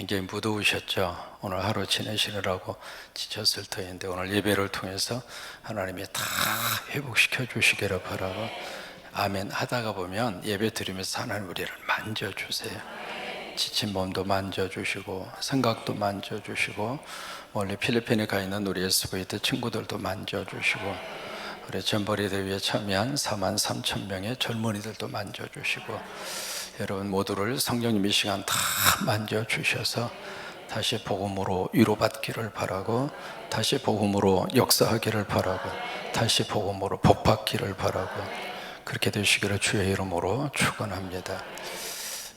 굉장히 무더우셨죠? 오늘 하루 지내시느라고 지쳤을 터인데 오늘 예배를 통해서 하나님이 다 회복시켜 주시기를 바라고 아멘 하다가 보면 예배 드리면서 하나님 우리를 만져주세요. 지친 몸도 만져주시고 생각도 만져주시고 원래 필리핀에 가 있는 우리 SVT 친구들도 만져주시고 우리 전벌이 대회에 참여한 43,000명의 젊은이들도 만져주시고 여러분 모두를 성령님 이 시간 다 만져주셔서 다시 복음으로 위로받기를 바라고 다시 복음으로 역사하기를 바라고 다시 복음으로 복받기를 바라고 그렇게 되시기를 주의 이름으로 축원합니다.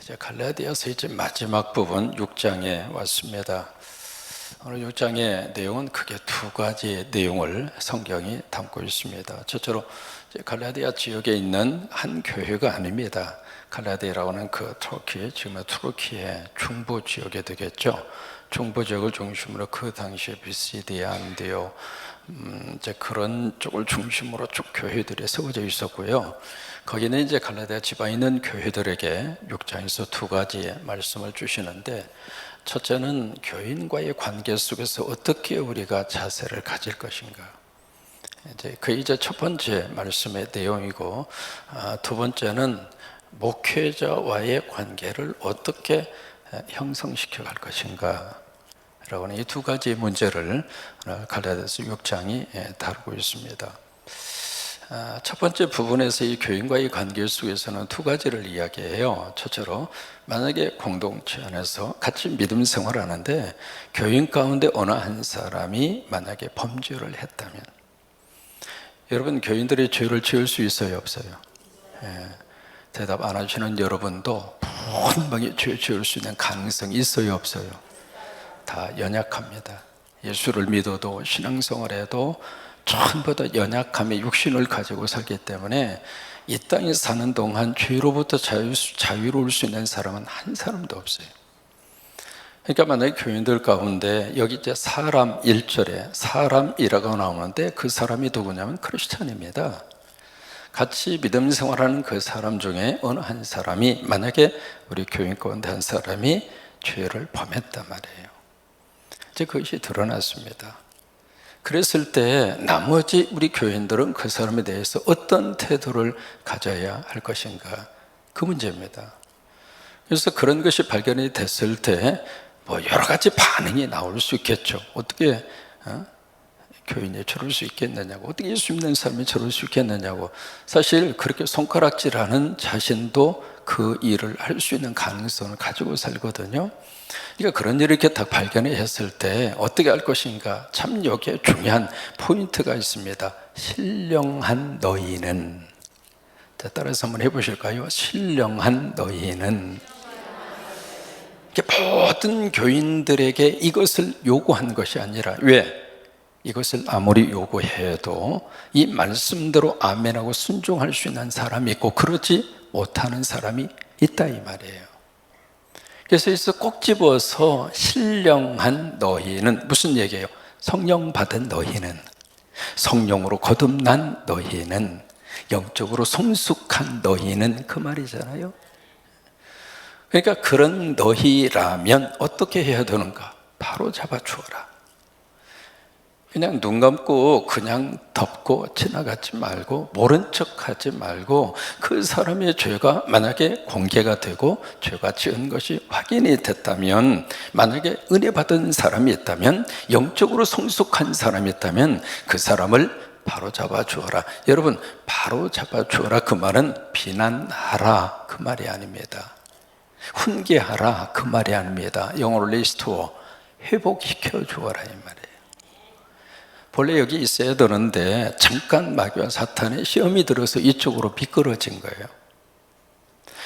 이제 갈라디아서 이제 마지막 부분 6장에 왔습니다. 오늘 6장의 내용은 크게 두 가지 내용을 성경이 담고 있습니다. 첫째로 갈라디아 지역에 있는 한 교회가 아닙니다. 갈라디아라고는 그 터키, 지금의 투르키의 중부 지역에 되겠죠. 중부 지역을 중심으로 그 당시에 비시디아, 안디오 이제 그런 쪽을 중심으로 쭉 교회들이 세워져 있었고요. 거기는 이제 갈라디아 지방에 있는 교회들에게 6장에서 두 가지 말씀을 주시는데, 첫째는 교인과의 관계 속에서 어떻게 우리가 자세를 가질 것인가. 이제 첫 번째 말씀의 내용이고, 두 번째는 목회자와의 관계를 어떻게 형성시켜 갈 것인가 라고는 이 두 가지 문제를 갈라디아서 6장이 다루고 있습니다. 첫 번째 부분에서 이 교인과의 관계 속에서는 두 가지를 이야기해요. 첫째로 만약에 공동체 안에서 같이 믿음 생활을 하는데 교인 가운데 어느 한 사람이 만약에 범죄를 했다면, 여러분 교인들이 죄를 지을 수 있어요, 없어요? 대답 안 하시는 여러분도 분명히 죄 지을 수 있는 가능성이 있어요, 없어요? 다 연약합니다. 예수를 믿어도 신앙생활에도 전부 다 연약함의 육신을 가지고 살기 때문에 이 땅에 사는 동안 죄로부터 자유로울 수 있는 사람은 한 사람도 없어요. 그러니까 만약에 교인들 가운데 여기 이제 사람 1절에 사람이라고 나오는데 그 사람이 누구냐면 크리스찬입니다. 같이 믿음 생활하는 그 사람 중에 어느 한 사람이 만약에 우리 교인 가운데 한 사람이 죄를 범했단 말이에요. 이제 그것이 드러났습니다. 그랬을 때 나머지 우리 교인들은 그 사람에 대해서 어떤 태도를 가져야 할 것인가, 그 문제입니다. 그래서 그런 것이 발견이 됐을 때 뭐 여러 가지 반응이 나올 수 있겠죠. 어떻게 교인이 저럴 수 있겠느냐고, 어떻게 예수 믿는 사람이 저럴 수 있겠느냐고. 사실 그렇게 손가락질하는 자신도 그 일을 할 수 있는 가능성을 가지고 살거든요. 그러니까 그런 일을 이렇게 딱 발견했을 때 어떻게 할 것인가, 참 여기에 중요한 포인트가 있습니다. 신령한 너희는, 자, 따라서 한번 해보실까요? 신령한 너희는. 모든 교인들에게 이것을 요구한 것이 아니라, 왜? 이것을 아무리 요구해도 이 말씀대로 아멘하고 순종할 수 있는 사람이 있고 그러지 못하는 사람이 있다 이 말이에요. 그래서 여기서 꼭 집어서 신령한 너희는 무슨 얘기예요? 성령 받은 너희는, 성령으로 거듭난 너희는, 영적으로 성숙한 너희는, 그 말이잖아요. 그러니까 그런 너희라면 어떻게 해야 되는가? 바로 잡아주어라. 그냥 눈 감고 그냥 덮고 지나가지 말고 모른 척하지 말고, 그 사람의 죄가 만약에 공개가 되고 죄가 지은 것이 확인이 됐다면, 만약에 은혜 받은 사람이 있다면, 영적으로 성숙한 사람이 있다면 그 사람을 바로 잡아 주어라. 여러분, 바로 잡아 주어라 그 말은 비난하라 그 말이 아닙니다. 훈계하라 그 말이 아닙니다. 영어로 리스토어, 회복시켜 주어라 이 말이에요. 본래 여기 있어야 되는데 잠깐 마귀와 사탄의 시험이 들어서 이쪽으로 미끄러진 거예요.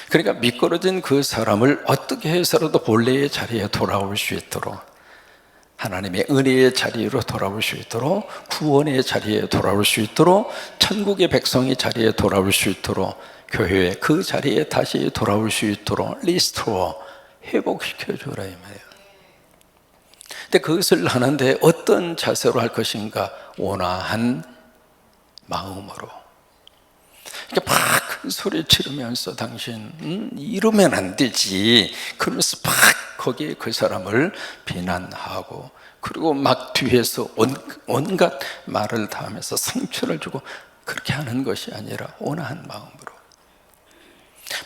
그러니까 미끄러진 그 사람을 어떻게 해서라도 본래의 자리에 돌아올 수 있도록, 하나님의 은혜의 자리로 돌아올 수 있도록, 구원의 자리에 돌아올 수 있도록, 천국의 백성의 자리에 돌아올 수 있도록, 교회의 그 자리에 다시 돌아올 수 있도록 리스토어, 회복시켜주라 이 말이에요. 근데 그것을 하는데 어떤 자세로 할 것인가? 온화한 마음으로. 이렇게 막 큰 소리 지르면서 당신 이러면 안 되지 그러면서 막 거기에 그 사람을 비난하고, 그리고 막 뒤에서 온갖 말을 다 하면서 상처를 주고, 그렇게 하는 것이 아니라 온화한 마음으로.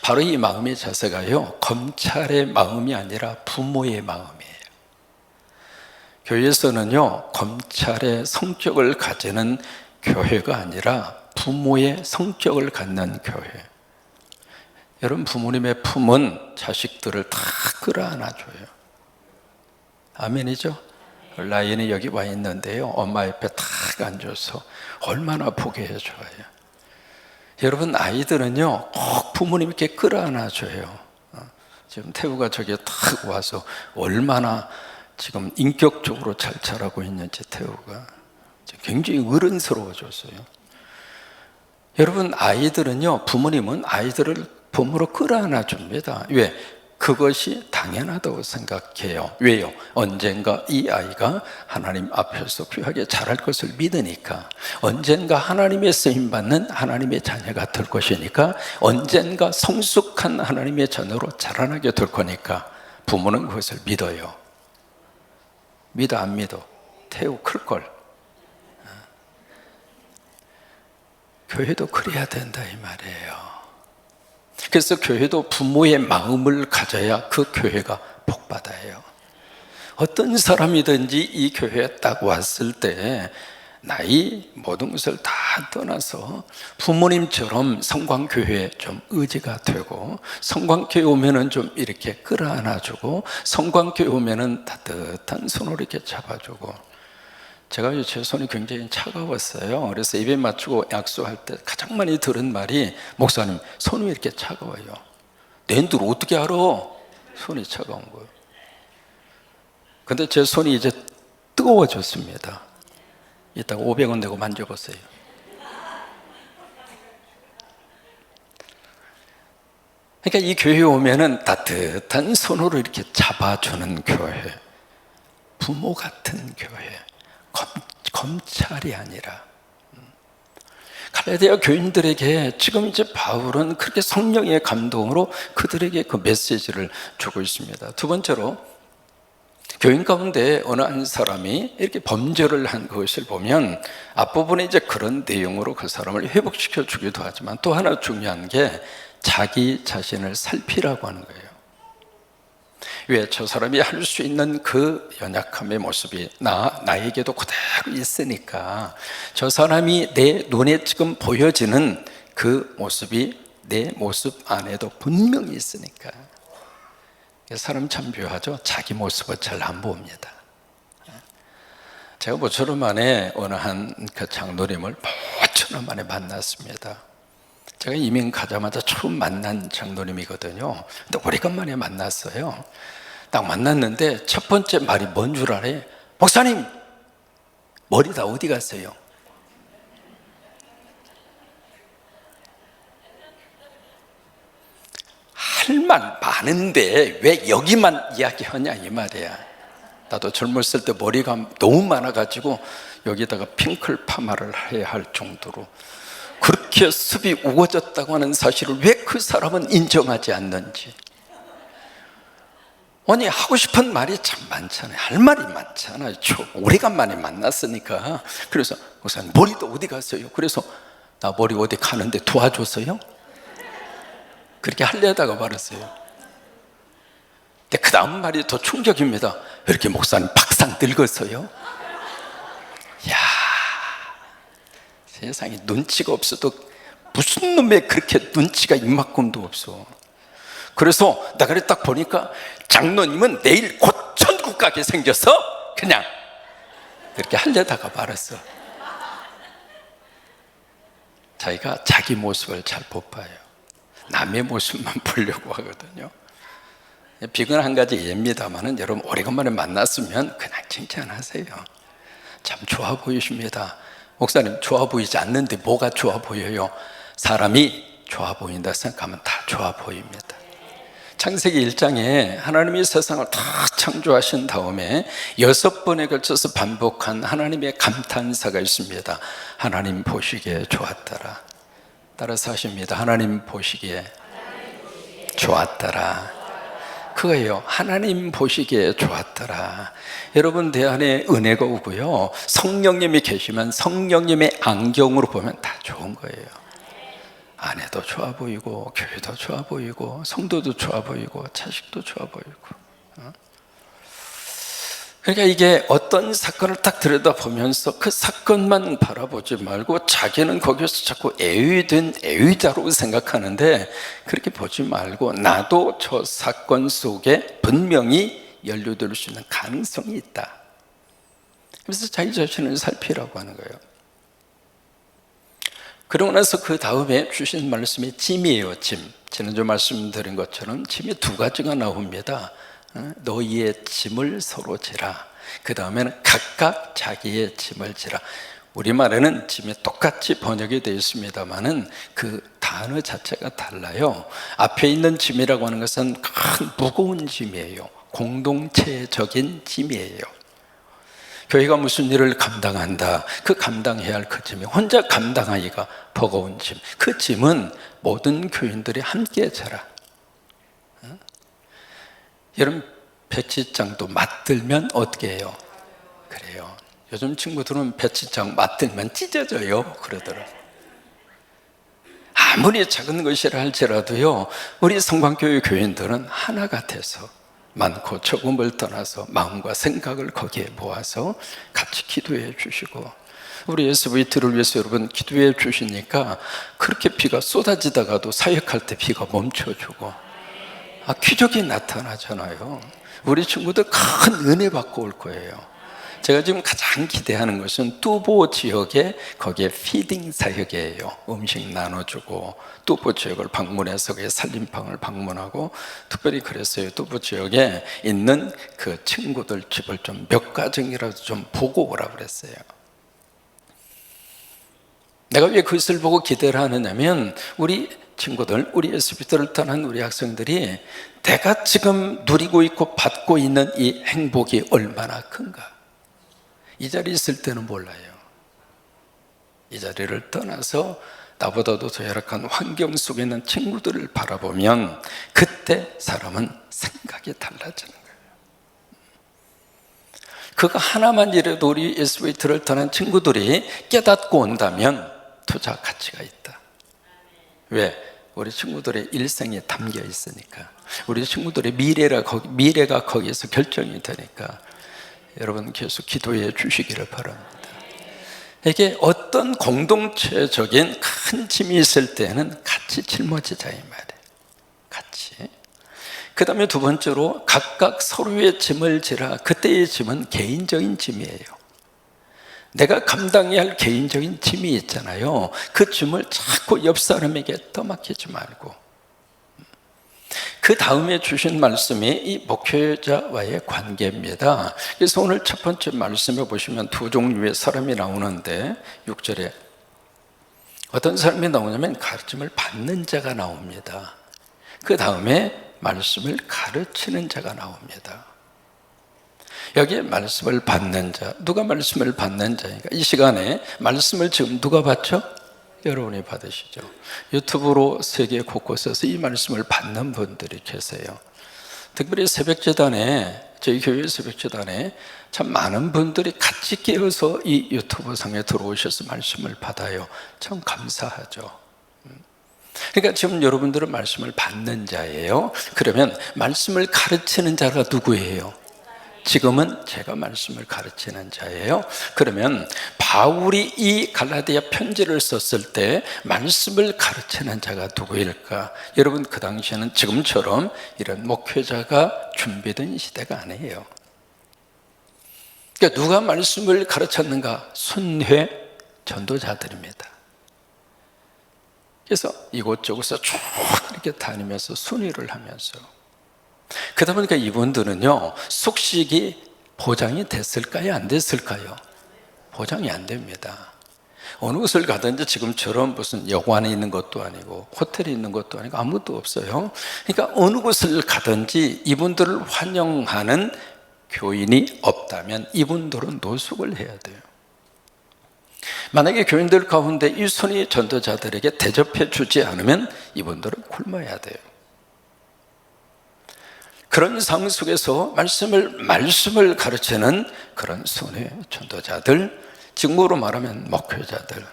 바로 이 마음의 자세가요, 검찰의 마음이 아니라 부모의 마음이에요. 교회에서는요, 검찰의 성격을 가지는 교회가 아니라 부모의 성격을 갖는 교회. 여러분, 부모님의 품은 자식들을 다 끌어안아줘요. 아멘이죠? 라인이 여기 와 있는데요, 엄마 옆에 딱 앉아서 얼마나 보게 해줘요. 여러분, 아이들은요 꼭 부모님 이렇게 끌어안아줘요. 지금 태우가 저기 딱 와서 얼마나 지금 인격적으로 잘 자라고 있는지, 태우가 굉장히 어른스러워졌어요. 여러분, 아이들은요, 부모님은 아이들을 부모로 끌어안아 줍니다. 왜? 그것이 당연하다고 생각해요. 왜요? 언젠가 이 아이가 하나님 앞에서 귀하게 자랄 것을 믿으니까, 언젠가 하나님의 쓰임받는 하나님의 자녀가 될 것이니까, 언젠가 성숙한 하나님의 자녀로 자라나게 될 거니까 부모는 그것을 믿어요. 믿어 안 믿어? 태우 클걸. 교회도 그래야 된다 이 말이에요. 그래서 교회도 부모의 마음을 가져야 그 교회가 복받아요. 어떤 사람이든지 이 교회에 딱 왔을 때 나이 모든 것을 다 떠나서 부모님처럼 성광교회에 좀 의지가 되고, 성광교회 오면은 좀 이렇게 끌어안아주고, 성광교회 오면은 따뜻한 손으로 이렇게 잡아주고. 제가 제 손이 굉장히 차가웠어요. 그래서 예배 마치고 약속할 때 가장 많이 들은 말이, 목사님 손이 왜 이렇게 차가워요? 낸들 어떻게 알아? 손이 차가운 거예요. 근데 제 손이 이제 뜨거워졌습니다. 이따가 500원 내고 만져보세요. 그러니까 이 교회에 오면은 따뜻한 손으로 이렇게 잡아주는 교회, 부모 같은 교회, 검찰이 아니라. 갈라디아 교인들에게 지금 이제 바울은 그렇게 성령의 감동으로 그들에게 그 메시지를 주고 있습니다. 두 번째로, 교인 가운데 어느 한 사람이 이렇게 범죄를 한 것을 보면 앞부분에 이제 그런 내용으로 그 사람을 회복시켜 주기도 하지만, 또 하나 중요한 게 자기 자신을 살피라고 하는 거예요. 왜? 저 사람이 할 수 있는 그 연약함의 모습이 나에게도 그대로 있으니까, 저 사람이 내 눈에 지금 보여지는 그 모습이 내 모습 안에도 분명히 있으니까. 사람 참 묘하죠? 자기 모습을 잘 안 봅니다. 제가 모처럼 만에 어느 한 그 장로님을 모처럼 만에 만났습니다. 제가 이민 가자마자 처음 만난 장로님이거든요. 근데 오래간만에 만났어요. 딱 만났는데 첫 번째 말이 뭔 줄 알아요? 목사님, 머리 다 어디 갔어요? 할 말 많은데 왜 여기만 이야기하냐 이 말이야. 나도 젊었을 때 머리가 너무 많아가지고 여기다가 핑클 파마를 해야 할 정도로 그렇게 습이 우거졌다고 하는 사실을 왜 그 사람은 인정하지 않는지. 아니, 하고 싶은 말이 참 많잖아요. 할 말이 많잖아요. 오래간만에 만났으니까. 그래서 목사님, 머리도 어디 갔어요? 그래서 나 머리 어디 가는데 도와줬어요? 그렇게 하려다가 말았어요. 근데 그 다음 말이 더 충격입니다. 왜 이렇게 목사님 박상 늙었어요? 이야, 세상에 눈치가 없어도 무슨 놈의 그렇게 눈치가 이만큼도 없어. 그래서 내가 딱 보니까 장로님은 내일 곧 천국 가게 생겨서 그냥 그렇게 하려다가 말았어. 자기가 자기 모습을 잘 못 봐요. 남의 모습만 보려고 하거든요. 비근 한 가지 예입니다만은, 여러분 오래간만에 만났으면 그냥 칭찬하세요. 참 좋아 보이십니다. 목사님, 좋아 보이지 않는데 뭐가 좋아 보여요? 사람이 좋아 보인다 생각하면 다 좋아 보입니다. 창세기 1장에 하나님이 세상을 다 창조하신 다음에 6번에 걸쳐서 반복한 하나님의 감탄사가 있습니다. 하나님 보시기에 좋았더라. 따라서 하십니다. 하나님 보시기에 좋았더라. 그거예요. 하나님 보시기에 좋았더라. 여러분 내 안에 은혜가 오고요, 성령님이 계시면 성령님의 안경으로 보면 다 좋은 거예요. 아내도 좋아 보이고, 교회도 좋아 보이고, 성도도 좋아 보이고, 자식도 좋아 보이고. 그러니까 이게 어떤 사건을 딱 들여다보면서 그 사건만 바라보지 말고 자기는 거기서 자꾸 애의자로 생각하는데, 그렇게 보지 말고 나도 저 사건 속에 분명히 연루될 수 있는 가능성이 있다. 그래서 자기 자신을 살피라고 하는 거예요. 그러고 나서 그 다음에 주신 말씀이 짐이에요. 짐. 지난주 말씀드린 것처럼 짐이 두 가지가 나옵니다. 너희의 짐을 서로 지라. 그 다음에는 각각 자기의 짐을 지라. 우리말에는 짐이 똑같이 번역이 되어 있습니다만은 그 단어 자체가 달라요. 앞에 있는 짐이라고 하는 것은 큰 무거운 짐이에요. 공동체적인 짐이에요. 교회가 무슨 일을 감당한다, 그 감당해야 할 그 짐이 혼자 감당하기가 버거운 짐, 그 짐은 모든 교인들이 함께 져라. 여러분 배치장도 맞들면 어떻게 해요? 그래요. 요즘 친구들은 배치장 맞들면 찢어져요 그러더라고요. 아무리 작은 것이라 할지라도요, 우리 성방교회 교인들은 하나 같아서 많고 적음을 떠나서 마음과 생각을 거기에 모아서 같이 기도해 주시고, 우리 SVT를 위해서 여러분 기도해 주시니까 그렇게 비가 쏟아지다가도 사역할 때 비가 멈춰주고, 기적이 나타나잖아요. 우리 친구들 큰 은혜 받고 올 거예요. 제가 지금 가장 기대하는 것은 뚜보 지역에, 거기에 피딩 사역이에요. 음식 나눠주고, 뚜보 지역을 방문해서 그의 살림방을 방문하고, 특별히 그랬어요. 뚜보 지역에 있는 그 친구들 집을 좀 몇 가정이라도 좀 보고 오라 그랬어요. 내가 왜 그것을 보고 기대를 하느냐면, 우리 친구들, 우리 SBT를 떠난 우리 학생들이 내가 지금 누리고 있고 받고 있는 이 행복이 얼마나 큰가, 이 자리에 있을 때는 몰라요. 이 자리를 떠나서 나보다도 더 열악한 환경 속에 있는 친구들을 바라보면 그때 사람은 생각이 달라지는 거예요. 그거 하나만 이래도 우리 SVT를 떠난 친구들이 깨닫고 온다면 투자 가치가 있다. 왜? 우리 친구들의 일생이 담겨 있으니까. 우리 친구들의 미래가 거기에서 결정이 되니까 여러분 계속 기도해 주시기를 바랍니다. 이게 어떤 공동체적인 큰 짐이 있을 때는 같이 짊어지자 이 말이에요. 같이. 그 다음에 두 번째로 각각 서로의 짐을 지라. 그때의 짐은 개인적인 짐이에요. 내가 감당해야 할 개인적인 짐이 있잖아요. 그 짐을 자꾸 옆 사람에게 떠맡기지 말고. 그 다음에 주신 말씀이 이 목회자와의 관계입니다. 그래서 오늘 첫 번째 말씀에 보시면 두 종류의 사람이 나오는데, 6절에 어떤 사람이 나오냐면 가르침을 받는 자가 나옵니다. 그 다음에 말씀을 가르치는 자가 나옵니다. 여기에 말씀을 받는 자, 누가 말씀을 받는 자니까 이 시간에 말씀을 지금 누가 받죠? 여러분이 받으시죠. 유튜브로 세계 곳곳에서 이 말씀을 받는 분들이 계세요. 특별히 새벽재단에, 저희 교회 새벽재단에 참 많은 분들이 같이 깨어서 이 유튜브 상에 들어오셔서 말씀을 받아요. 참 감사하죠. 그러니까 지금 여러분들은 말씀을 받는 자예요. 그러면 말씀을 가르치는 자가 누구예요? 지금은 제가 말씀을 가르치는 자예요. 그러면 바울이 이 갈라디아 편지를 썼을 때 말씀을 가르치는 자가 누구일까? 여러분 그 당시에는 지금처럼 이런 목회자가 준비된 시대가 아니에요. 그러니까 누가 말씀을 가르쳤는가? 순회 전도자들입니다. 그래서 이곳저곳에서 쭉 이렇게 다니면서 순회를 하면서, 그러다 보니까 이분들은요, 숙식이 보장이 됐을까요? 안 됐을까요? 보장이 안 됩니다. 어느 곳을 가든지 지금처럼 무슨 여관에 있는 것도 아니고 호텔에 있는 것도 아니고 아무것도 없어요. 그러니까 어느 곳을 가든지 이분들을 환영하는 교인이 없다면 이분들은 노숙을 해야 돼요. 만약에 교인들 가운데 이 손이 전도자들에게 대접해 주지 않으면 이분들은 굶어야 돼요. 그런 상황 속에서 말씀을 가르치는 그런 손의 전도자들, 직무로 말하면 목회자들,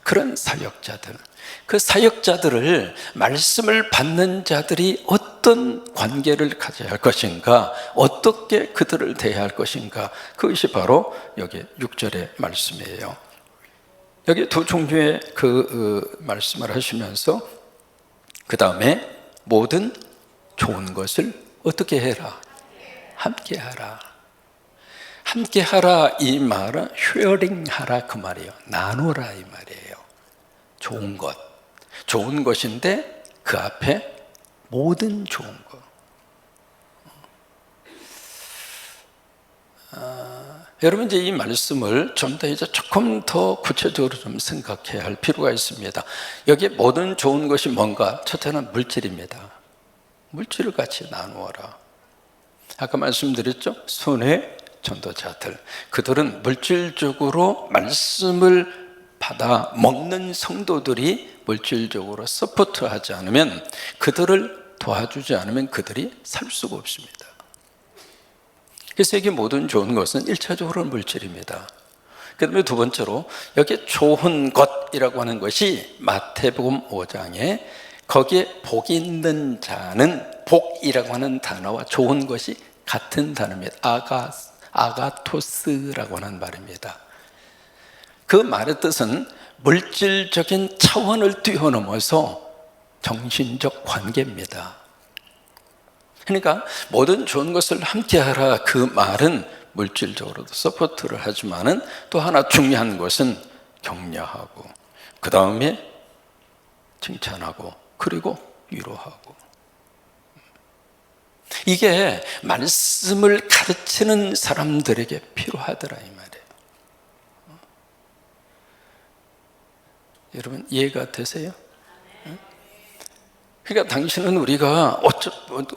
그런 사역자들, 그 사역자들을 말씀을 받는 자들이 어떤 관계를 가져야 할 것인가, 어떻게 그들을 대해야 할 것인가, 그것이 바로 여기 6절의 말씀이에요. 여기 두 종류의 말씀을 하시면서 그 다음에 모든 좋은 것을 어떻게 해라? 함께 하라. 함께 하라 이 말은 쉐어링 하라 그 말이에요. 나누라 이 말이에요. 좋은 것인데 그 앞에 모든 좋은 것. 여러분 이제 이 말씀을 좀 더 이제 조금 더 구체적으로 좀 생각해야 할 필요가 있습니다. 여기 모든 좋은 것이 뭔가? 첫째는 물질입니다. 물질을 같이 나누어라. 아까 말씀드렸죠? 손의 전도자들, 그들은 물질적으로 말씀을 받아 먹는 성도들이 물질적으로 서포트하지 않으면, 그들을 도와주지 않으면 그들이 살 수가 없습니다. 그래서 여기 모든 좋은 것은 1차적으로 물질입니다. 그 다음에 두 번째로 여기 좋은 것이라고 하는 것이 마태복음 5장에 거기에 복이 있는 자는, 복이라고 하는 단어와 좋은 것이 같은 단어입니다. 아가토스라고 하는 말입니다. 그 말의 뜻은 물질적인 차원을 뛰어넘어서 정신적 관계입니다. 그러니까 모든 좋은 것을 함께하라 그 말은 물질적으로도 서포트를 하지만은 또 하나 중요한 것은 격려하고, 그 다음에 칭찬하고, 그리고 위로하고. 이게 말씀을 가르치는 사람들에게 필요하더라 이 말이에요. 여러분 이해가 되세요? 그러니까 당신은 우리가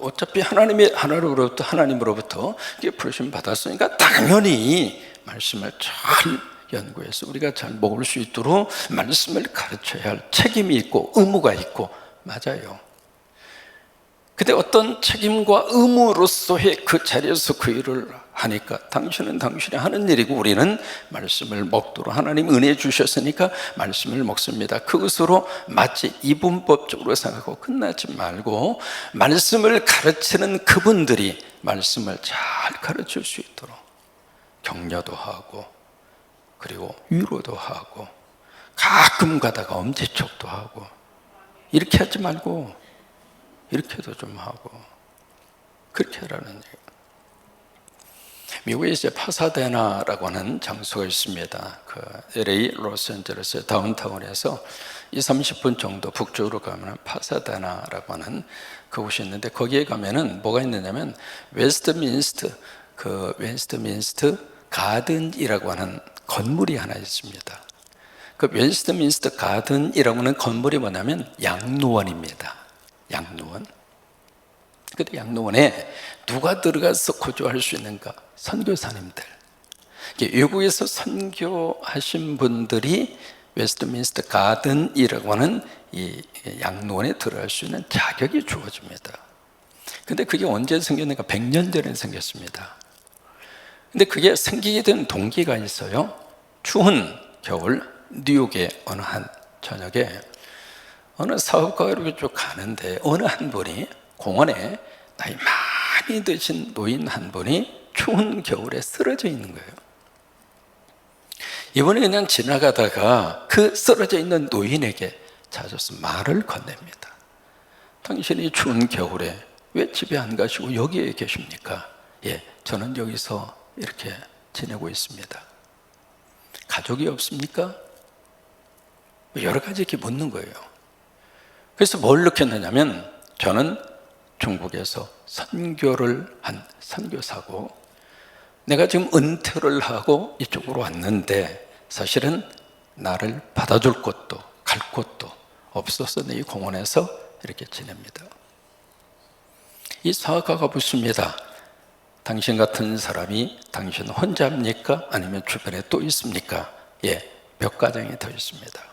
어차피 하나님으로부터 부르심 받았으니까 당연히 말씀을 잘 연구해서 우리가 잘 먹을 수 있도록 말씀을 가르쳐야 할 책임이 있고 의무가 있고, 맞아요. 근데 어떤 책임과 의무로서의 그 자리에서 그 일을 하니까 당신은 당신이 하는 일이고 우리는 말씀을 먹도록 하나님 은혜 주셨으니까 말씀을 먹습니다. 그것으로 마치 이분법적으로 생각하고 끝나지 말고 말씀을 가르치는 그분들이 말씀을 잘 가르칠 수 있도록 격려도 하고, 그리고 위로도 하고, 가끔 가다가 엄지척도 하고, 이렇게 하지 말고 이렇게도 좀 하고, 그렇게 하라는 얘기예요. 미국에 이제 파사데나라고 하는 장소가 있습니다. 그 LA 로스앤젤레스의 다운타운에서 20-30분 정도 북쪽으로 가면 파사데나라고 하는 그곳이 있는데, 거기에 가면은 뭐가 있느냐면 웨스트민스터 가든이라고 하는 건물이 하나 있습니다. 그 웨스트민스터 가든이라고 하는 건물이 뭐냐면 양로원입니다. 양로원. 근데 양로원에 누가 들어가서 거주할 수 있는가? 선교사님들. 외국에서 선교하신 분들이 웨스트민스터 가든이라고 하는 이 양로원에 들어갈 수 있는 자격이 주어집니다. 근데 그게 언제 생겼는가? 100년 전에 생겼습니다. 근데 그게 생기게 된 동기가 있어요. 추운 겨울 뉴욕의 어느 한 저녁에 어느 사업가가 이렇게 쭉 가는데 어느 한 분이 공원에 나이 많이 드신 노인 한 분이 추운 겨울에 쓰러져 있는 거예요. 이분이 그냥 지나가다가 그 쓰러져 있는 노인에게 찾아서 말을 건넵니다. 당신이 추운 겨울에 왜 집에 안 가시고 여기에 계십니까? 예, 저는 여기서 이렇게 지내고 있습니다. 가족이 없습니까? 여러 가지 이렇게 묻는 거예요. 그래서 뭘 느꼈느냐면, 저는 중국에서 선교를 한 선교사고 내가 지금 은퇴를 하고 이쪽으로 왔는데 사실은 나를 받아줄 곳도 갈 곳도 없어서 이 공원에서 이렇게 지냅니다. 이 사학가가 묻습니다. 당신 같은 사람이 당신 혼자입니까? 아니면 주변에 또 있습니까? 몇 가정이 더 있습니다.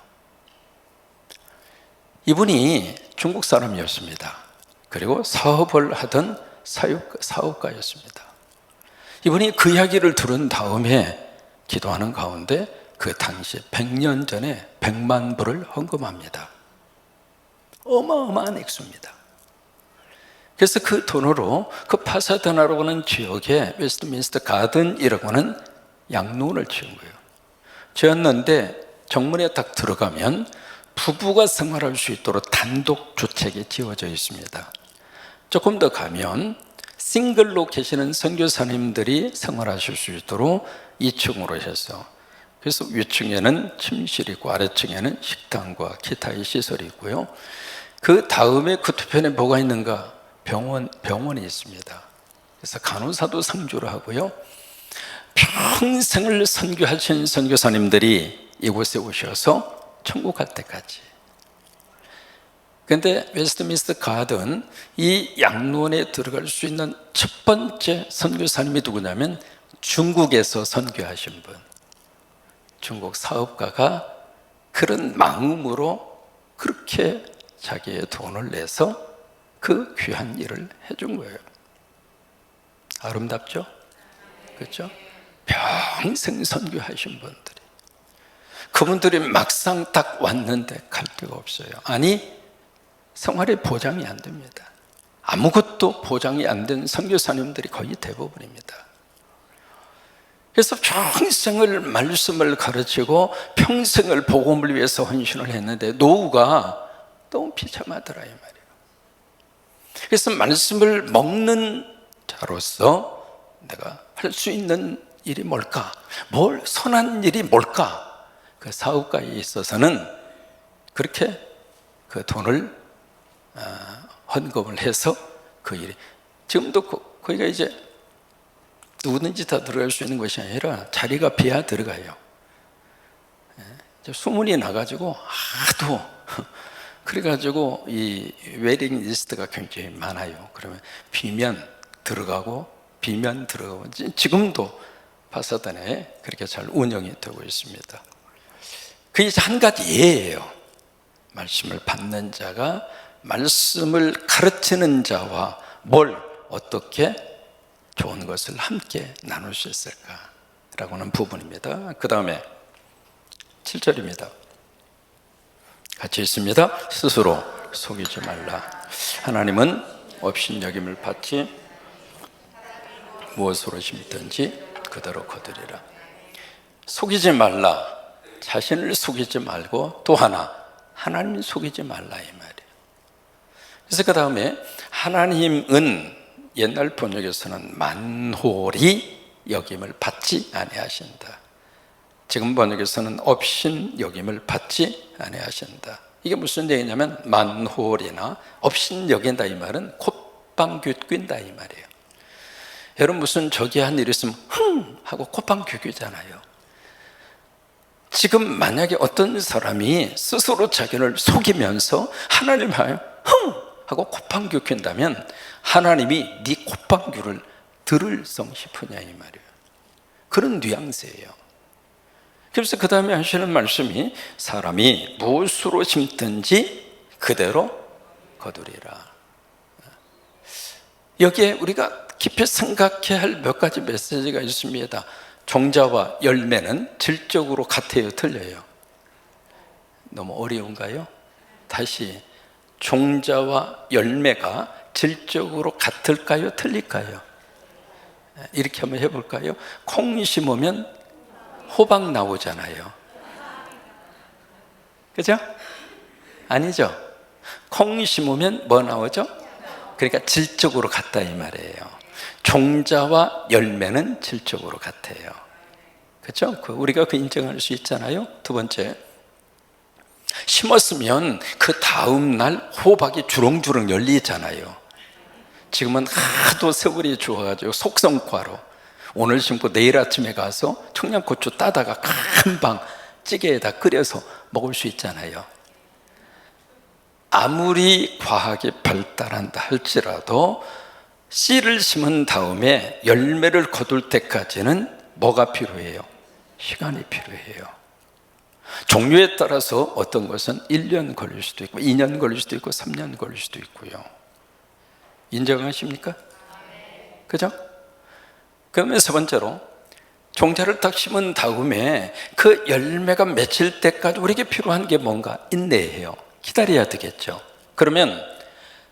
이분이 중국 사람이었습니다. 그리고 사업을 하던 사업가였습니다. 이분이 그 이야기를 들은 다음에 기도하는 가운데 그 당시 100년 전에 100만 불을 헌금합니다. 어마어마한 액수입니다. 그래서 그 돈으로 그 파사드나라고 하는 지역에 웨스트민스터 가든이라고 하는 양로원을 지은 거예요. 지었는데 정문에 딱 들어가면 부부가 생활할 수 있도록 단독 주택이 지어져 있습니다. 조금 더 가면 싱글로 계시는 선교사님들이 생활하실 수 있도록 2층으로 해서, 그래서 위층에는 침실이 있고 아래층에는 식당과 기타의 시설이 있고요. 그 다음에 그 뒤편에 뭐가 있는가? 병원이 있습니다. 그래서 간호사도 상주를 하고요. 평생을 선교하신 선교사님들이 이곳에 오셔서 천국 갈 때까지. 그런데 웨스트민스터 가든, 이 양로원에 들어갈 수 있는 첫 번째 선교사님이 누구냐면 중국에서 선교하신 분, 중국 사업가가 그런 마음으로 그렇게 자기의 돈을 내서 그 귀한 일을 해준 거예요. 아름답죠? 그렇죠? 평생 선교하신 분들이, 그분들이 막상 딱 왔는데 갈 데가 없어요. 아니, 생활에 보장이 안 됩니다. 아무것도 보장이 안 된 선교사님들이 거의 대부분입니다. 그래서 평생을 말씀을 가르치고 평생을 복음을 위해서 헌신을 했는데 노후가 너무 비참하더라 이 말이에요. 그래서 말씀을 먹는 자로서 내가 할 수 있는 일이 뭘까? 뭘 선한 일이 뭘까? 그 사업가에 있어서는 그렇게 그 돈을 헌금을 해서 그 일이, 지금도 거기가 이제 누구든지 다 들어갈 수 있는 것이 아니라 자리가 비어 들어가요. 소문이 나가지고 하도 그래가지고 이 웨딩 리스트가 굉장히 많아요. 그러면 비면 들어가고 지금도 파사드나에 그렇게 잘 운영이 되고 있습니다. 그게 한 가지 예예요. 말씀을 받는 자가 말씀을 가르치는 자와 뭘 어떻게 좋은 것을 함께 나눌 수 있을까라고 하는 부분입니다. 그 다음에 7절입니다. 같이 있습니다. 스스로 속이지 말라. 하나님은 업신여김을 받지 무엇으로 심든지 그대로 거두리라. 속이지 말라. 자신을 속이지 말고 또 하나 하나님을 속이지 말라 이 말이에요. 그래서 그 다음에 하나님은 옛날 번역에서는 만홀히 여김을 받지 아니하신다. 지금 번역에서는 업신여김을 받지 아니하신다. 이게 무슨 얘기냐면 만홀이나 업신여긴다 이 말은 콧방귀 뀐다 이 말이에요. 여러분 무슨 저기 한 일 있으면 흥 하고 콧방귀 뀌잖아요. 지금 만약에 어떤 사람이 스스로 자기를 속이면서 하나님 하여 흥 하고 콧방귀 뀐다면 하나님이 네 콧방귀를 들을 성 싶으냐 이 말이에요. 그런 뉘앙스예요. 그래서 그 다음에 하시는 말씀이 사람이 무엇으로 심든지 그대로 거두리라. 여기에 우리가 깊이 생각해야 할 몇 가지 메시지가 있습니다. 종자와 열매는 질적으로 같아요, 틀려요? 너무 어려운가요? 다시, 종자와 열매가 질적으로 같을까요, 틀릴까요? 이렇게 한번 해볼까요? 콩 심으면 호박 나오잖아요. 그죠? 아니죠? 콩 심으면 뭐 나오죠? 그러니까 질적으로 같다 이 말이에요. 종자와 열매는 질적으로 같아요. 그렇죠? 우리가 그 인정할 수 있잖아요. 두 번째, 심었으면 그 다음 날 호박이 주렁주렁 열리잖아요. 지금은 하도 세월이 좋아가지고 속성과로 오늘 심고 내일 아침에 가서 청양고추 따다가 금방 찌개에다 끓여서 먹을 수 있잖아요. 아무리 과학이 발달한다 할지라도 씨를 심은 다음에 열매를 거둘 때까지는 뭐가 필요해요? 시간이 필요해요. 종류에 따라서 어떤 것은 1년 걸릴 수도 있고 2년 걸릴 수도 있고 3년 걸릴 수도 있고요. 인정하십니까? 그죠? 그러면 세 번째로 종자를 딱 심은 다음에 그 열매가 맺힐 때까지 우리에게 필요한 게 뭔가? 인내예요. 기다려야 되겠죠. 그러면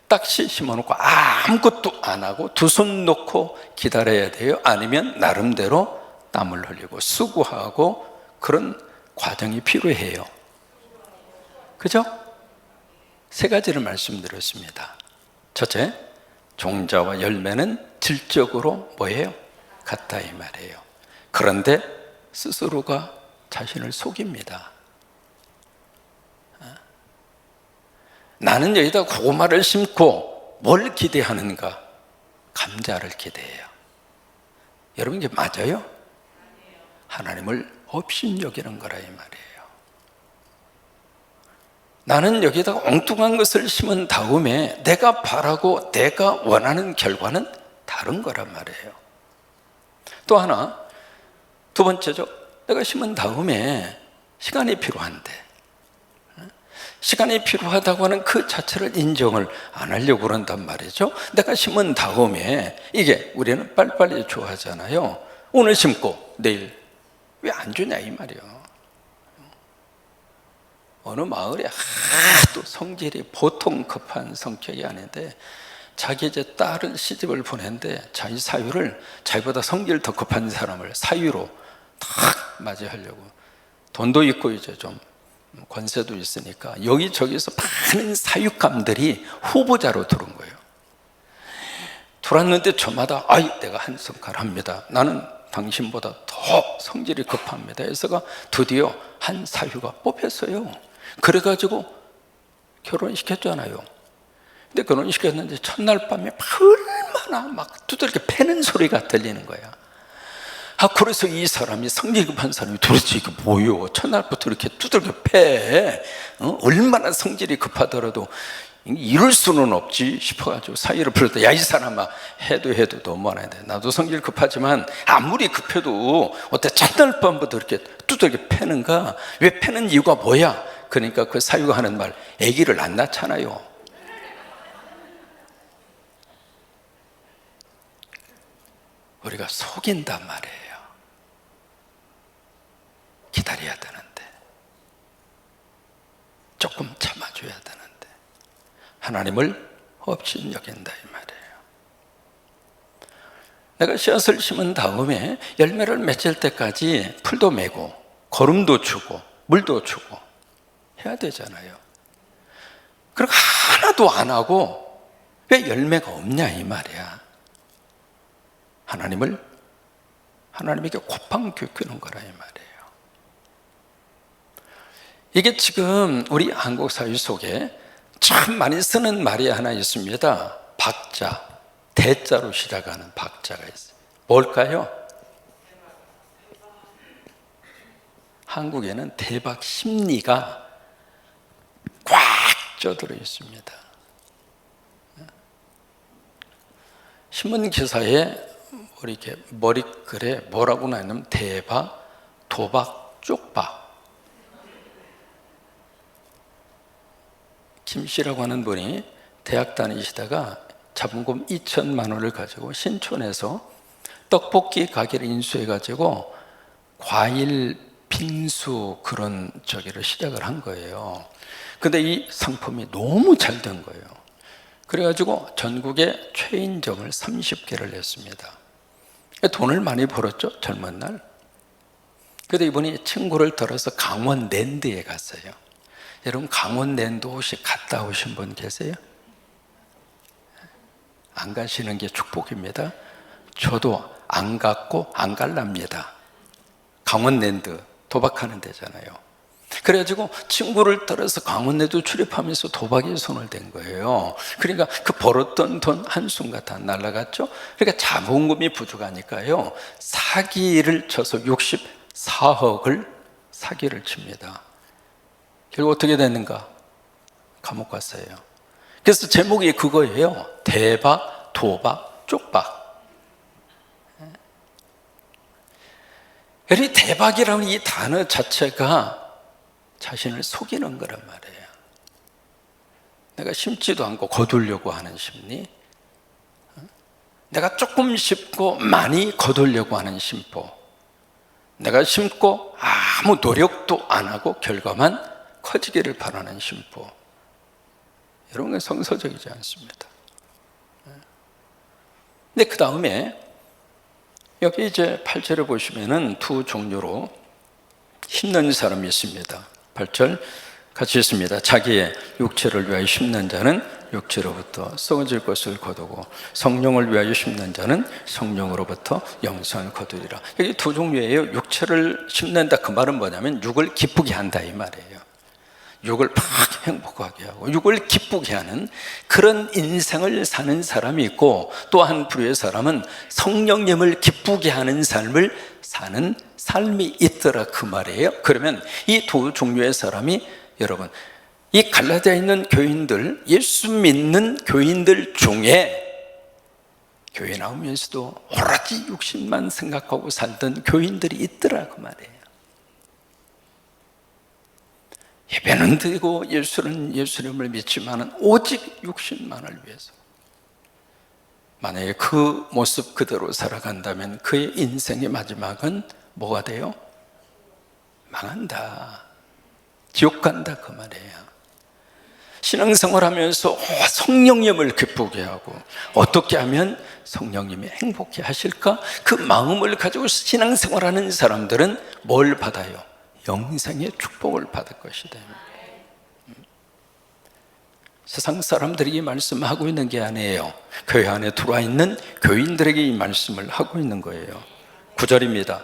딱 심어놓고 아무것도 안 하고 두 손 놓고 기다려야 돼요? 아니면 나름대로 땀을 흘리고 수고하고 그런 과정이 필요해요. 그죠? 세 가지를 말씀드렸습니다. 첫째, 종자와 열매는 질적으로 뭐예요? 같다 이 말이에요. 그런데 스스로가 자신을 속입니다. 나는 여기다 고구마를 심고 뭘 기대하는가? 감자를 기대해요. 여러분 이게 맞아요? 하나님을 업신여기는 거라 이 말이에요. 나는 여기다가 엉뚱한 것을 심은 다음에 내가 바라고 내가 원하는 결과는 다른 거란 말이에요. 또 하나, 두 번째죠. 내가 심은 다음에 시간이 필요한데 시간이 필요하다고 하는 그 자체를 인정을 안 하려고 그런단 말이죠. 내가 심은 다음에 이게 우리는 빨리빨리 좋아하잖아요. 오늘 심고 내일 왜 안 주냐 이 말이에요. 어느 마을에 하도 성질이 보통 급한 성격이 아닌데 자기 이제 딸을 시집을 보냈는데 자기 사위를 자기보다 성질 더 급한 사람을 사위로 탁 맞이하려고 돈도 있고 이제 좀 권세도 있으니까 여기저기서 많은 사육감들이 후보자로 들어온 거예요. 들어왔는데 저마다 내가 한성칼 합니다. 나는 당신보다 더 성질이 급합니다. 해서가 드디어 한 사유가 뽑혔어요. 그래가지고 결혼시켰잖아요. 근데 결혼시켰는데 첫날 밤에 얼마나 막 두들겨 패는 소리가 들리는 거야. 그래서 이 사람이 성질 급한 사람이 도대체 이게 뭐요? 첫날부터 이렇게 두들겨 패? 얼마나 성질이 급하더라도 이럴 수는 없지 싶어가지고 사위를 불렀다. 야, 이 사람아, 해도 너무하네. 나도 성질 급하지만 아무리 급해도 어때 첫날 밤부터 이렇게 두들겨 패는가? 왜 패는 이유가 뭐야? 그러니까 그 사위가 하는 말, 아기를 안 낳잖아요. 우리가 속인단 말이에요. 기다려야 되는데, 조금 참아줘야 되는데, 하나님을 업신여긴다 이 말이에요. 내가 씨앗을 심은 다음에 열매를 맺을 때까지 풀도 메고 거름도 주고 물도 주고 해야 되잖아요. 그리고 하나도 안 하고 왜 열매가 없냐 이 말이야. 하나님에게 고팡 교육하는 거라 이 말이에요. 이게 지금 우리 한국 사회 속에 참 많이 쓰는 말이 하나 있습니다. 박자, 대자로 시작하는 박자가 있어요. 뭘까요? 한국에는 대박 심리가 꽉 쪄들어 있습니다. 신문 기사에 이렇게 머리글에 뭐라고 나냐면 대박, 도박, 쪽박. 김 씨라고 하는 분이 대학 다니시다가 자본금 2천만 원을 가지고 신촌에서 떡볶이 가게를 인수해가지고 과일 빙수 그런 저기를 시작을 한 거예요. 근데 이 상품이 너무 잘 된 거예요. 그래가지고 전국에 체인점을 30개를 냈습니다. 돈을 많이 벌었죠, 젊은 날. 근데 이분이 친구를 들어서 강원 랜드에 갔어요. 여러분 강원 랜드 혹시 갔다 오신 분 계세요? 안 가시는 게 축복입니다. 저도 안 갔고 안 갈랍니다. 강원 랜드 도박하는 데잖아요. 그래가지고 친구를 따라서 강원에도 출입하면서 도박에 손을 댄 거예요. 그러니까 그 벌었던 돈 한순간 다 날아갔죠. 그러니까 자본금이 부족하니까요 사기를 쳐서 64억을 사기를 칩니다. 결국 어떻게 됐는가? 감옥 갔어요. 그래서 제목이 그거예요. 대박, 도박, 쪽박. 이 대박이라는 이 단어 자체가 자신을 속이는 거란 말이에요. 내가 심지도 않고 거두려고 하는 심리, 내가 조금 심고 많이 거두려고 하는 심보, 내가 심고 아무 노력도 안 하고 결과만 커지기를 바라는 심보, 이런 게 성서적이지 않습니다. 근데 그 다음에 여기 이제 8절에 보시면은 두 종류로 심는 사람이 있습니다. 8절 같이 있습니다. 자기의 육체를 위하여 심는 자는 육체로부터 썩어질 것을 거두고 성령을 위하여 심는 자는 성령으로부터 영생을 거두리라. 여기 두 종류예요. 육체를 심는다, 그 말은 뭐냐면 육을 기쁘게 한다 이 말이에요. 육을 막 행복하게 하고 육을 기쁘게 하는 그런 인생을 사는 사람이 있고, 또 한 부류의 사람은 성령님을 기쁘게 하는 삶을 사는 삶이 있더라 그 말이에요. 그러면 이 두 종류의 사람이, 여러분, 이 갈라디아에 있는 교인들, 예수 믿는 교인들 중에 교회 나오면서도 오로지 육신만 생각하고 살던 교인들이 있더라 그 말이에요. 예배는 드리고 예수님을 믿지만은 오직 육신만을 위해서. 만약에 그 모습 그대로 살아간다면 그의 인생의 마지막은 뭐가 돼요? 망한다, 지옥 간다 그 말이에요. 신앙생활하면서 성령님을 기쁘게 하고 어떻게 하면 성령님이 행복해 하실까? 그 마음을 가지고 신앙생활하는 사람들은 뭘 받아요? 영생의 축복을 받을 것이다. 세상 사람들이 이 말씀을 하고 있는 게 아니에요. 교회 안에 들어와 있는 교인들에게 이 말씀을 하고 있는 거예요. 9절입니다.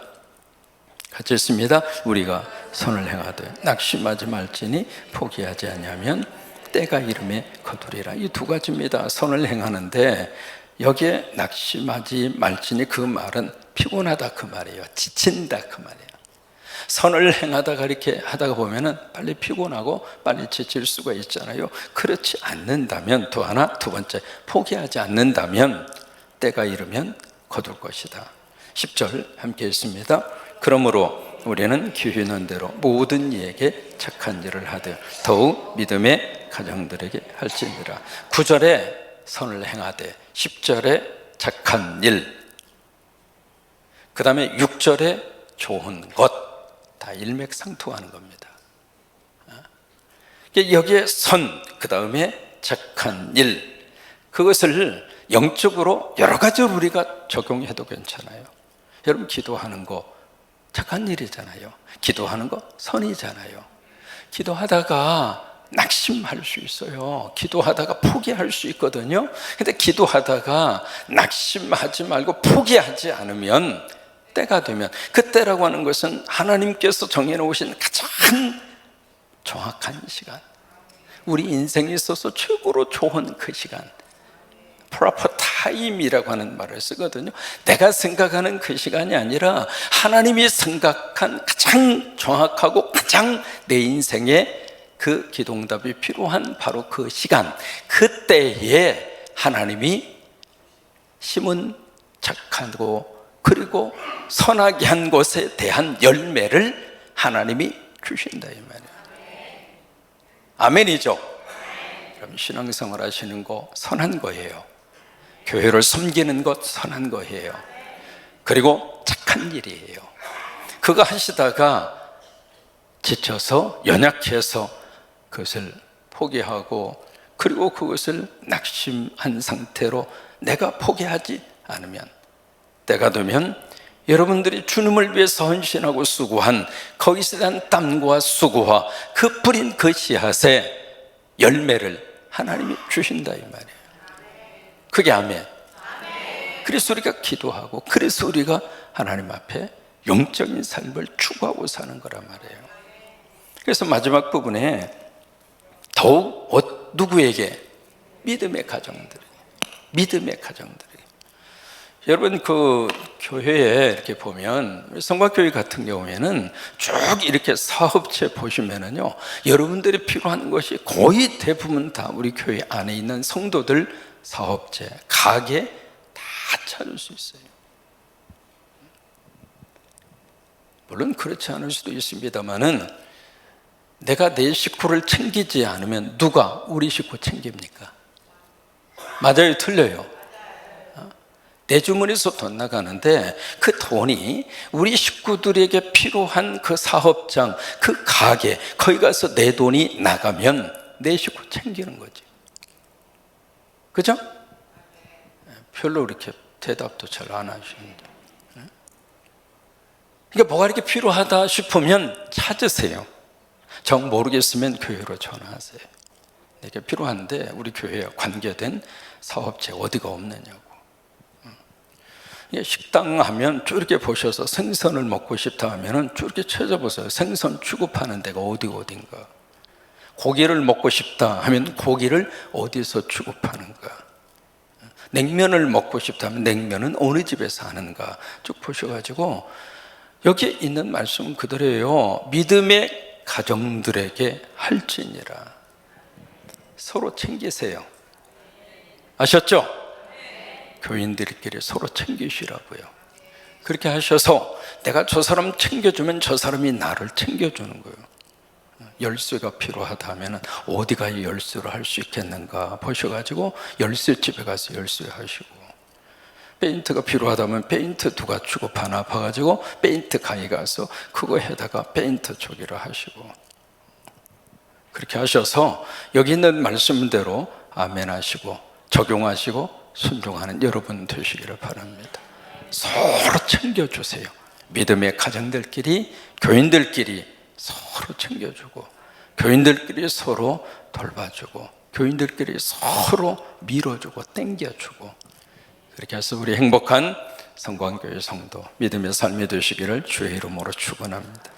같이 있습니다. 우리가 선을 행하되 낙심하지 말지니 포기하지 아니하면 때가 이름에 거두리라. 이 두 가지입니다. 선을 행하는데 여기에 낙심하지 말지니, 그 말은 피곤하다 그 말이에요. 지친다 그 말이에요. 선을 행하다가 이렇게 하다가 보면은 빨리 피곤하고 빨리 지칠 수가 있잖아요. 그렇지 않는다면, 또 하나, 두 번째, 포기하지 않는다면 때가 이르면 거둘 것이다. 10절 함께 있습니다. 그러므로 우리는 기회 있는 대로 모든 이에게 착한 일을 하되 더욱 믿음의 가정들에게 할지니라. 9절에 선을 행하되, 10절에 착한 일, 그 다음에 6절에 좋은 것, 다 일맥상통하는 겁니다. 여기에 선, 그 다음에 착한 일, 그것을 영적으로 여러 가지로 우리가 적용해도 괜찮아요. 여러분, 기도하는 거 착한 일이잖아요. 기도하는 거 선이잖아요. 기도하다가 낙심할 수 있어요. 기도하다가 포기할 수 있거든요. 근데 기도하다가 낙심하지 말고 포기하지 않으면 때가 되면, 그때라고 하는 것은 하나님께서 정해놓으신 가장 정확한 시간, 우리 인생에 있어서 최고로 좋은 그 시간, proper time이라고 하는 말을 쓰거든요. 내가 생각하는 그 시간이 아니라 하나님이 생각한 가장 정확하고 가장 내 인생에 그 기도응답이 필요한 바로 그 시간, 그때에 하나님이 심은 착하고 그리고 선하게 한 것에 대한 열매를 하나님이 주신다 이 말이에요. 아멘이죠? 그럼 신앙생활 하시는 거 선한 거예요. 교회를 섬기는 것 선한 거예요. 그리고 착한 일이에요. 그거 하시다가 지쳐서 연약해서 그것을 포기하고, 그리고 그것을 낙심한 상태로 내가 포기하지 않으면 때가 되면 여러분들이 주님을 위해서 헌신하고 수고한 거기서 대한 땀과 수고와 그 뿌린 그 씨앗의 열매를 하나님이 주신다 이 말이에요. 그게 아멘. 그래서 우리가 기도하고, 그래서 우리가 하나님 앞에 영적인 삶을 추구하고 사는 거란 말이에요. 그래서 마지막 부분에 더욱 누구에게? 믿음의 가정들에게. 믿음의 가정들에게. 여러분, 그 교회에 이렇게 보면, 성곽교회 같은 경우에는 쭉 이렇게 사업체 보시면은요, 여러분들이 필요한 것이 거의 대부분 다 우리 교회 안에 있는 성도들 사업체, 가게 다 찾을 수 있어요. 물론 그렇지 않을 수도 있습니다만은 내가 내 식구를 챙기지 않으면 누가 우리 식구 챙깁니까? 맞아요, 틀려요? 내 주머니에서 돈 나가는데 그 돈이 우리 식구들에게 필요한 그 사업장, 그 가게, 거기 가서 내 돈이 나가면 내 식구 챙기는 거지. 그죠? 별로 그렇게 대답도 잘 안 하시는데. 그러니까 뭐가 이렇게 필요하다 싶으면 찾으세요. 정 모르겠으면 교회로 전화하세요. 이게 필요한데 우리 교회에 관계된 사업체 어디가 없느냐고. 식당 하면 쭉 이렇게 보셔서 생선을 먹고 싶다 하면은 쭉 이렇게 찾아보세요. 생선 취급하는 데가 어딘가. 고기를 먹고 싶다 하면 고기를 어디서 취급하는가. 냉면을 먹고 싶다 하면 냉면은 어느 집에서 하는가 쭉 보셔가지고 여기에 있는 말씀은 그대로예요. 믿음의 가정들에게 할지니라. 서로 챙기세요. 아셨죠? 교인들끼리 서로 챙기시라고요. 그렇게 하셔서 내가 저 사람 챙겨주면 저 사람이 나를 챙겨주는 거예요. 열쇠가 필요하다면 어디가 열쇠를 할 수 있겠는가 보셔가지고 열쇠집에 가서 열쇠하시고, 페인트가 필요하다면 페인트 누가 취급하나 봐가지고 페인트 가게 가서 그거 해다가 페인트 조기를 하시고, 그렇게 하셔서 여기 있는 말씀대로 아멘 하시고 적용하시고 순종하는 여러분 되시기를 바랍니다. 서로 챙겨주세요. 믿음의 가정들끼리, 교인들끼리 서로 챙겨주고, 교인들끼리 서로 돌봐주고, 교인들끼리 서로 밀어주고 땡겨주고, 그렇게 해서 우리 행복한 성광교회 성도, 믿음의 삶이 되시기를 주의 이름으로 축원합니다.